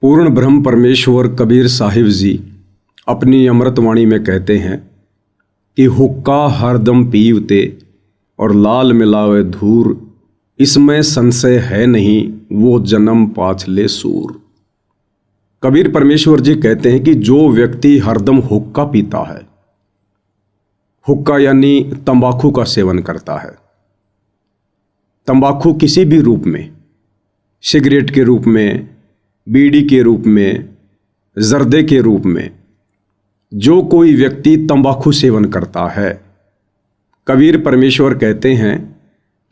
पूर्ण ब्रह्म परमेश्वर कबीर साहिब जी अपनी अमृतवाणी में कहते हैं कि हुक्का हरदम पीवते और लाल मिलावे धूर, इसमें संशय है नहीं वो जन्म पाछले सूर। कबीर परमेश्वर जी कहते हैं कि जो व्यक्ति हरदम हुक्का पीता है, हुक्का यानी तंबाकू का सेवन करता है, तंबाकू किसी भी रूप में, सिगरेट के रूप में, बीड़ी के रूप में, जर्दे के रूप में, जो कोई व्यक्ति तंबाकू सेवन करता है, कबीर परमेश्वर कहते हैं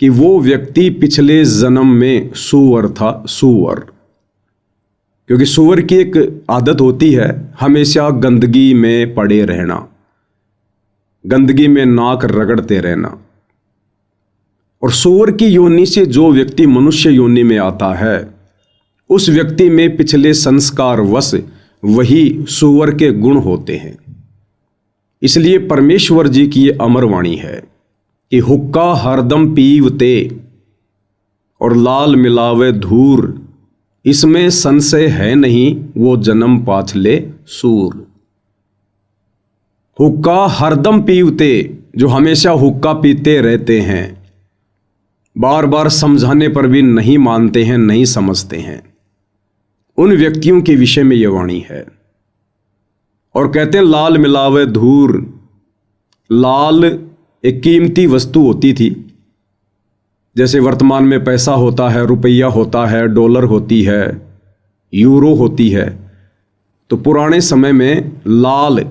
कि वो व्यक्ति पिछले जन्म में सूअर था, सूअर। क्योंकि सूअर की एक आदत होती है हमेशा गंदगी में पड़े रहना, गंदगी में नाक रगड़ते रहना। और सूअर की योनि से जो व्यक्ति मनुष्य योनि में आता है, उस व्यक्ति में पिछले संस्कार वश वही सूअर के गुण होते हैं। इसलिए परमेश्वर जी की ये अमर वाणी है कि हुक्का हरदम पीवते और लाल मिलावे धूर, इसमें संशय है नहीं वो जन्म पाछले सूर। हुक्का हरदम पीवते, जो हमेशा हुक्का पीते रहते हैं, बार बार समझाने पर भी नहीं मानते हैं, नहीं समझते हैं, उन व्यक्तियों के विषय में यह वाणी है। और कहते हैं लाल मिलावे धूर। लाल एक कीमती वस्तु होती थी, जैसे वर्तमान में पैसा होता है, रुपया होता है, डॉलर होती है, यूरो होती है। तो पुराने समय में लाल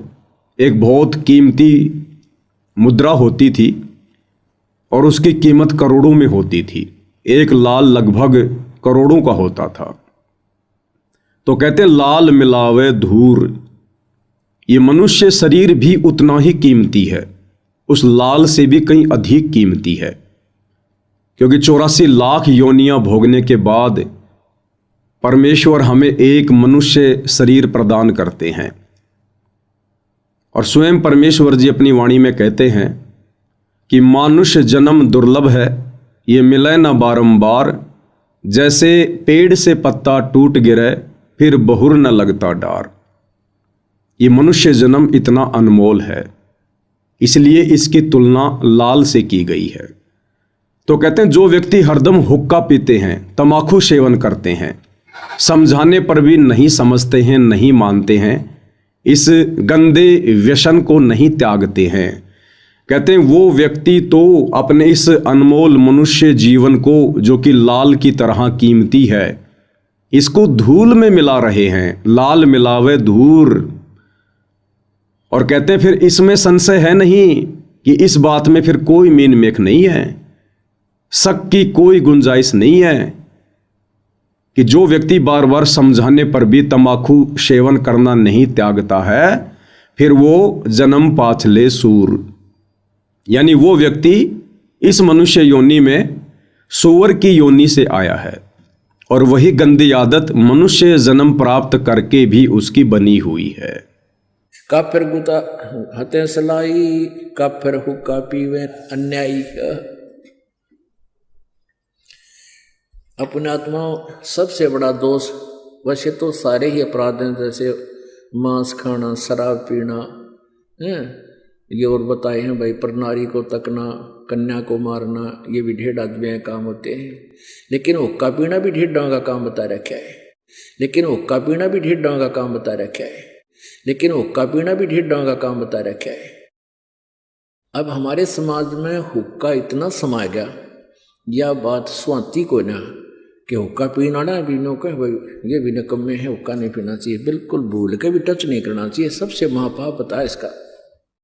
एक बहुत कीमती मुद्रा होती थी और उसकी कीमत करोड़ों में होती थी। एक लाल लगभग करोड़ों का होता था। तो कहते लाल मिलावे धूर, ये मनुष्य शरीर भी उतना ही कीमती है, उस लाल से भी कहीं अधिक कीमती है। क्योंकि 84 लाख योनियां भोगने के बाद परमेश्वर हमें एक मनुष्य शरीर प्रदान करते हैं। और स्वयं परमेश्वर जी अपनी वाणी में कहते हैं कि मानुष्य जन्म दुर्लभ है, ये मिले न बारंबार, जैसे पेड़ से पत्ता टूट गिरे फिर बहुर न लगता डार। ये मनुष्य जन्म इतना अनमोल है, इसलिए इसकी तुलना लाल से की गई है। तो कहते हैं जो व्यक्ति हरदम हुक्का पीते हैं, तंबाकू सेवन करते हैं, समझाने पर भी नहीं समझते हैं, नहीं मानते हैं, इस गंदे व्यसन को नहीं त्यागते हैं, कहते हैं वो व्यक्ति तो अपने इस अनमोल मनुष्य जीवन को, जो कि लाल की तरह कीमती है, इसको धूल में मिला रहे हैं। लाल मिलावे धूर। और कहते हैं फिर इसमें संशय है नहीं, कि इस बात में फिर कोई मीन मेख नहीं है, शक की कोई गुंजाइश नहीं है, कि जो व्यक्ति बार बार समझाने पर भी तंबाकू सेवन करना नहीं त्यागता है, फिर वो जन्म पाछले सूर, यानी वो व्यक्ति इस मनुष्य योनि में सूअर की योनि से आया है। और वही गंदी आदत मनुष्य जन्म प्राप्त करके भी उसकी बनी हुई है। काफिर गुता हते सलाई, काफिर हुक्का पीवे अन्यायी। अपने आत्मा सबसे बड़ा दोष, वैसे तो सारे ही अपराध हैं, जैसे मांस खाना, शराब पीना, ये और बताए हैं भाई, पर नारी को तकना, कन्या को मारना, ये भी ढेर आदमी काम होते हैं। लेकिन हुक्का पीना भी ढेर डांगा काम बता रखा है। लेकिन हुक्का पीना भी ढेर डांगा काम बता रखा है। लेकिन हुक्का पीना भी ढेर डांगा काम बता रखा है। अब हमारे समाज में हुक्का इतना समा गया, यह बात स्वाति को ना, कि हुक्का पीना ना पीनो का भाई ये भी निकम्मे है, हुक्का नहीं पीना चाहिए, बिल्कुल भूल के भी टच नहीं करना चाहिए। सबसे महापाप बता इसका।